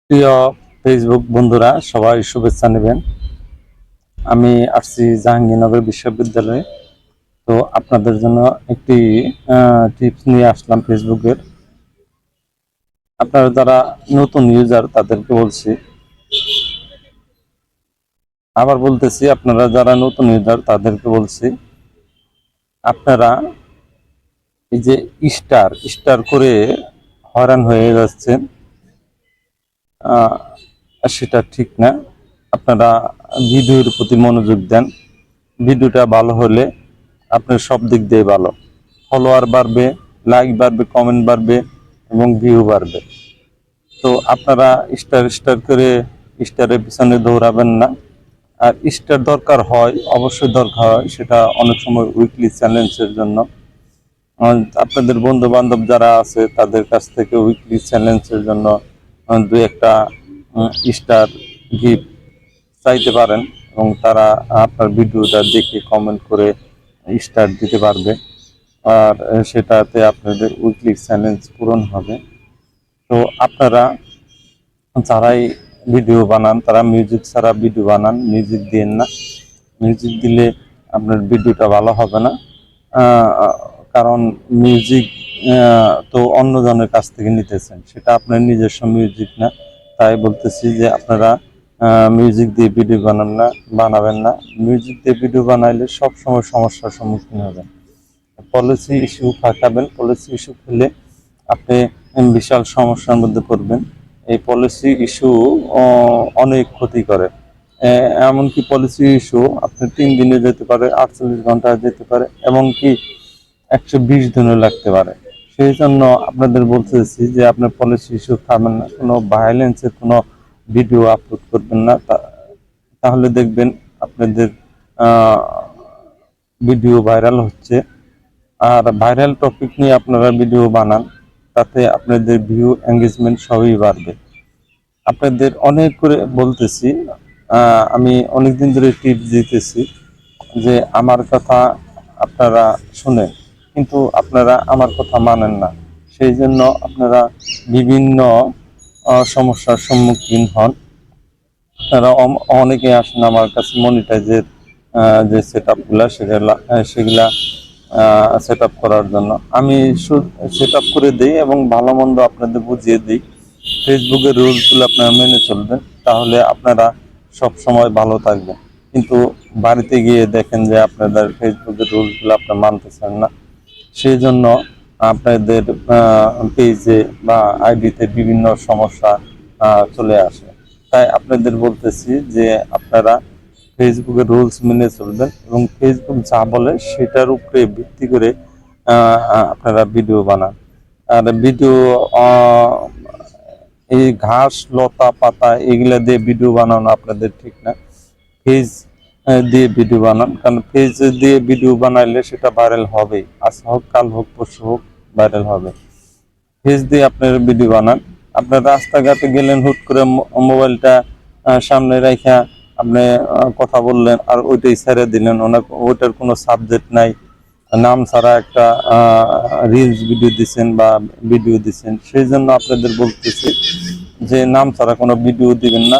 প্রিয় ফেসবুক বন্ধুরা, সবাই শুভেচ্ছা নেবেন। আমি আসছি জাহাঙ্গীরনগর বিশ্ববিদ্যালয়ে। তো আপনাদের জন্য একটি টিপস নিয়ে আসলাম ফেসবুকের। আপনারা যারা নতুন ইউজার তাদেরকে বলছি, আবার বলতেছি, আপনারা যারা নতুন ইউজার তাদেরকে বলছি, আপনারা এই যে স্টার স্টার করে হয়রান হয়ে যাচ্ছেন, সেটা ঠিক না। আপনারা ভিডিওর প্রতি মনোযোগ দেন। ভিডিওটা ভালো হলে আপনার সব দিক দিয়ে ভালো, ফলোয়ার বাড়বে, লাইক বাড়বে, কমেন্ট বাড়বে এবং ভিউ বাড়বে। তো আপনারা স্টার স্টার করে স্টারের পিছনে দৌড়াবেন না। আর স্টার দরকার হয়, অবশ্যই দরকার হয়, সেটা অনেক সময় উইকলি চ্যালেঞ্জের জন্য। আপনাদের বন্ধু বান্ধব যারা আছে তাদের কাছ থেকে উইকলি চ্যালেঞ্জের জন্য দুই একটা স্টার গিফট চাইতে পারেন এবং তারা আপনার ভিডিওটা দেখে কমেন্ট করে স্টার দিতে পারবে। আর সেটাতে আপনাদের উইকলি চ্যালেঞ্জ পূরণ হবে। তো আপনারা যারাই ভিডিও বানান তারা মিউজিক ছাড়া ভিডিও বানান, মিউজিক দিন না। মিউজিক দিলে আপনার ভিডিওটা ভালো হবে না। কারণ মিউজিক তো অন্যজনের কাছ থেকে নিতেছেন, সেটা আপনার নিজস্ব মিউজিক না। তাই বলতেছি যে আপনারা মিউজিক দিয়ে ভিডিও বানাবেন না। মিউজিক দিয়ে ভিডিও বানাইলে সবসময় সমস্যার সম্মুখীন হবেন। পলিসি ইস্যু ফাঁকাবেন। পলিসি ইস্যু ফেলে আপনি বিশাল সমস্যার মধ্যে পড়বেন। এই পলিসি ইস্যু অনেক ক্ষতি করে। এমনকি পলিসি ইস্যু আপনি 3 দিনে যেতে পারে, 48 ঘন্টায় যেতে পারে, এমনকি 120 দিনও লাগতে পারে। সেই জন্য আপনাদের বলতেছি যে আপনার পলিসি ইস্যু খাবেন না, কোনো ভায়োলেন্সের কোনো ভিডিও আপলোড করবেন না। তাহলে দেখবেন আপনাদের ভিডিও ভাইরাল হচ্ছে। আর ভাইরাল টপিক নিয়ে আপনারা ভিডিও বানান, তাতে আপনাদের ভিউ, এঙ্গেজমেন্ট সবই বাড়বে। আপনাদের অনেক করে বলতেছি, আমি অনেকদিন ধরে টিপস দিতেছি যে আমার কথা আপনারা শুনেন, কিন্তু আপনারা আমার কথা মানেন না। সেই জন্য আপনারা বিভিন্ন সমস্যার সম্মুখীন হন। আপনারা অনেকে আসেন আমার কাছে মনিটাইজের যে সেট আপগুলা, সেগুলা সেট আপ করার জন্য। আমি সেট আপ করে দিই এবং ভালো মন্দ আপনাদের বুঝিয়ে দিই। ফেসবুকের রুলসগুলো আপনারা মেনে চলবেন, তাহলে আপনারা সব সময় ভালো থাকবেন। কিন্তু বাড়িতে গিয়ে দেখেন যে আপনাদের ফেসবুকের রুলসগুলো আপনারা মানতেছেন না। সেই জন্য আপনাদের পেজে বা আইডিতে বিভিন্ন সমস্যা চলে আসে। তাই আপনাদের বলতেছি যে আপনারা ফেসবুকের রুলস মেনে চলবেন এবং ফেসবুক যা বলে সেটার উপরে ভিত্তি করে আপনারা ভিডিও বানান। আর ভিডিও এই ঘাস, লতা পাতা এগুলা দিয়ে ভিডিও বানানো আপনাদের ঠিক না। ফেজ দিয়ে ভিডিও বানান, কারণ ফেজ দিয়ে ভিডিও বানাইলে সেটা ভাইরাল হবেই। আজ হোক, কাল হোক, পরশু হোক, ভাইরাল হবে। ফেজ দিয়ে আপনার ভিডিও বানান। আপনার রাস্তাঘাটে গেলেন, হুট করে মোবাইলটা সামনে রাখা আপনি কথা বললেন আর ওইটাই ছেড়ে দিলেন, ওইটার কোনো সাবজেক্ট নাই, নাম ছাড়া একটা রিলস ভিডিও দিচ্ছেন বা ভিডিও দিচ্ছেন। সেই জন্য আপনাদের বলতেছি যে নাম ছাড়া কোনো ভিডিও দিবেন না।